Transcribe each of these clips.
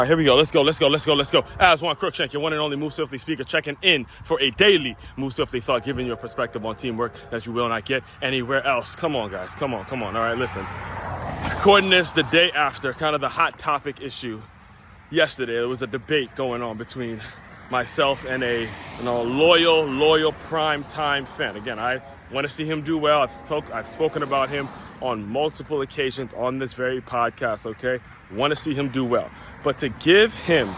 All right, here we go. Let's go. Aswand Cruickshank, your one and only Move Swiftly speaker, checking in for a daily Move Swiftly thought, giving you a perspective on teamwork that you will not get anywhere else. Come on, guys. Come on. All right, listen. Recording this the day after kind of the hot topic issue yesterday. There was a debate going on between myself and a loyal prime time fan. Again, I want to see him do well. I've spoken about him on multiple occasions on this very podcast, okay? Want to see him do well. But to give him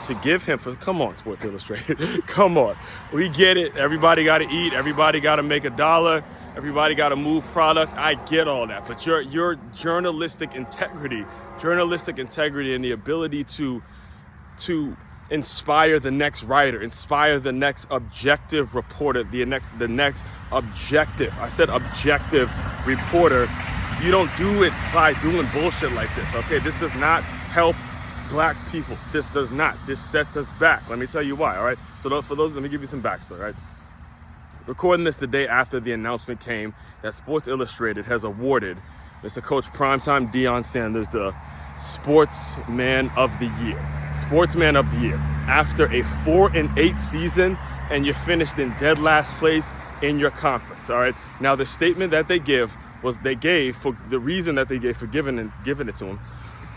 come on, Sports Illustrated, come on. We get it. Everybody got to eat. Everybody got to make a dollar. Everybody got to move product. I get all that. But your journalistic integrity and the ability to inspire the next writer, inspire the next objective reporter, the next objective. I said objective reporter. You don't do it by doing bullshit like this, okay? This does not help black people. This does not. This sets us back. Let me tell you why, all right? So for those, let me give you some backstory, right? Recording this the day after the announcement came that Sports Illustrated has awarded Mr. Coach Primetime Deion Sanders the Sportsman of the Year. Sportsman of the Year. After a 4-8 season, and you finished in dead last place in your conference, all right? Now, the statement that they gave for giving it to him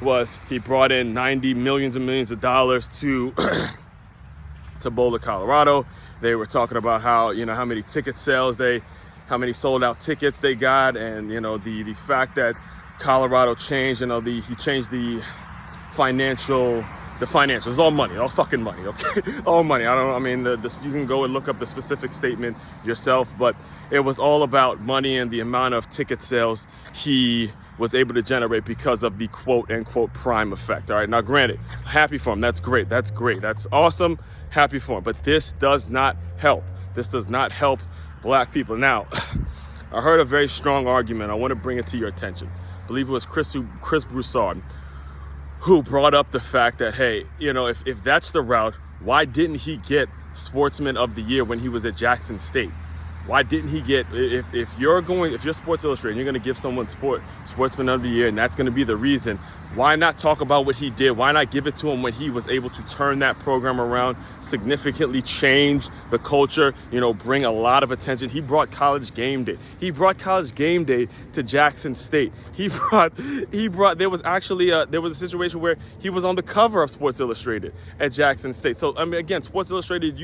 was he brought in millions and millions of dollars to Boulder, Colorado. They were talking about how many ticket sales how many sold out tickets they got, and the fact that Colorado changed, he changed the financials, all money, all fucking money, okay? All money. You can go and look up the specific statement yourself, but it was all about money and the amount of ticket sales he was able to generate because of the quote unquote prime effect. All right, now granted, happy for him. That's great. That's awesome. Happy for him. But this does not help. This does not help black people. Now, I heard a very strong argument. I want to bring it to your attention. I believe it was Chris Broussard who brought up the fact that, hey, if that's the route, why didn't he get Sportsman of the Year when he was at Jackson State? Why didn't he get, if you're Sports Illustrated and you're going to give someone Sportsman of the Year, and that's going to be the reason, why not talk about what he did? Why not give it to him when he was able to turn that program around, significantly change the culture, bring a lot of attention? He brought College Game Day. He brought College Game Day to Jackson State. There was a situation where he was on the cover of Sports Illustrated at Jackson State. So, again, Sports Illustrated,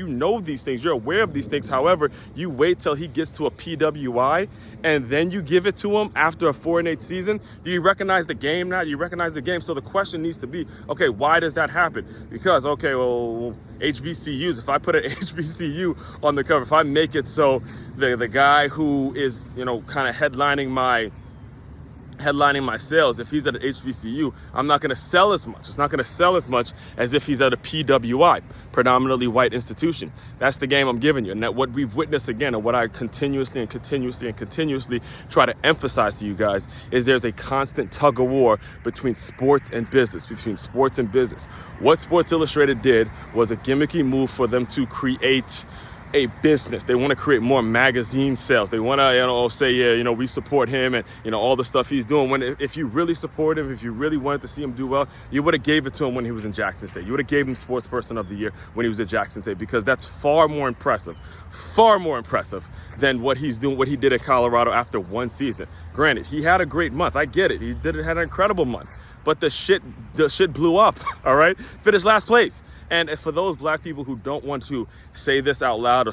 these things, you're aware of these things. However, you wait till he gets to a PWI and then you give it to him after a 4-8 season. Do you recognize the game now? Do you recognize the game? So the question needs to be, okay, why does that happen? Because, okay, well, HBCUs, if I put an HBCU on the cover, if I make it so the guy who is, kind of headlining my sales, if he's at an HBCU, I'm not going to sell as much. It's not going to sell as much as if he's at a PWI, predominantly white institution. That's the game I'm giving you. And that what we've witnessed again, and what I continuously try to emphasize to you guys, is there's a constant tug of war between sports and business, What Sports Illustrated did was a gimmicky move for them to create a business. They want to create more magazine sales. They want to, say, we support him and, all the stuff he's doing. If you really support him, if you really wanted to see him do well, you would have gave it to him when he was in Jackson State. You would have gave him Sportsperson of the Year when he was at Jackson State, because that's far more impressive than what he did at Colorado after one season. Granted, he had a great month. I get it. He had an incredible month. But the shit blew up, all right? Finished last place. And for those black people who don't want to say this out loud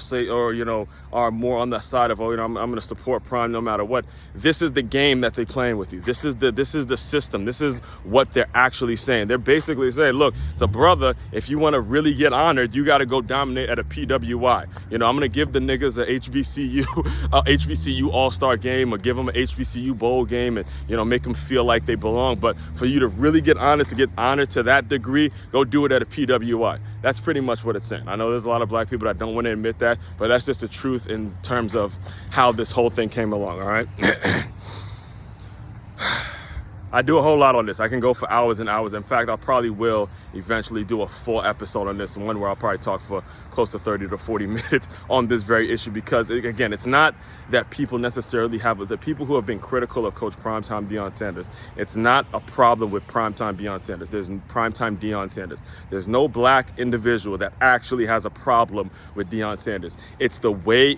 are more on the side of, I'm going to support Prime no matter what, this is the game that they're playing with you. This is the system. This is what they're actually saying. They're basically saying, look, it's a brother. If you want to really get honored, you got to go dominate at a PWI. I'm going to give the niggas a HBCU All-Star game, or give them an HBCU bowl game, and, make them feel like they belong. But for you to really get honored, to that degree, go do it at a PWI. That's pretty much what it's saying. I know there's a lot of black people that don't want to admit that, but that's just the truth in terms of how this whole thing came along, all right? I do a whole lot on this. I can go for hours and hours. In fact, I probably will eventually do a full episode on this, one where I'll probably talk for close to 30 to 40 minutes on this very issue, because again, it's not that people necessarily the people who have been critical of Coach Primetime Deion Sanders, it's not a problem with Primetime Deion Sanders. There's Primetime Deion Sanders. There's no black individual that actually has a problem with Deion Sanders. It's the way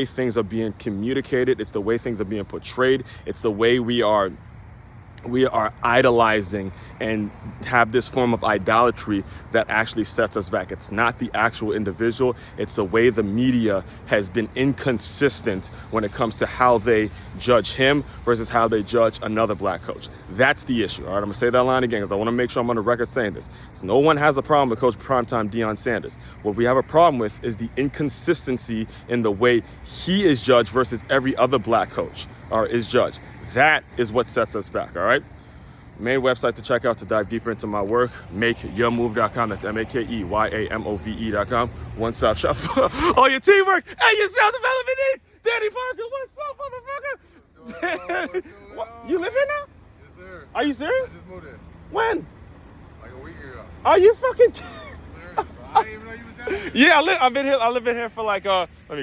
things are being communicated. It's the way things are being portrayed. It's the way we are idolizing and have this form of idolatry that actually sets us back. It's not the actual individual. It's the way the media has been inconsistent when it comes to how they judge him versus how they judge another black coach. That's the issue. All right, I'm gonna say that line again because I want to make sure I'm on the record saying this. So no one has a problem with Coach Primetime Deion Sanders. What we have a problem with is the inconsistency in the way he is judged versus every other black coach is judged. That is what sets us back, all right? Main website to check out to dive deeper into my work, makeyourmove.com. That's MakeYamove.com. One-stop shop for all your teamwork and your self-development needs. Danny Parker, what's up, motherfucker? You live here now? Yes, sir. Are you serious? I just moved in. When? Like a week ago. Are you fucking... Yes, sir. I didn't even know you was down here. Yeah, I live in here for like, let me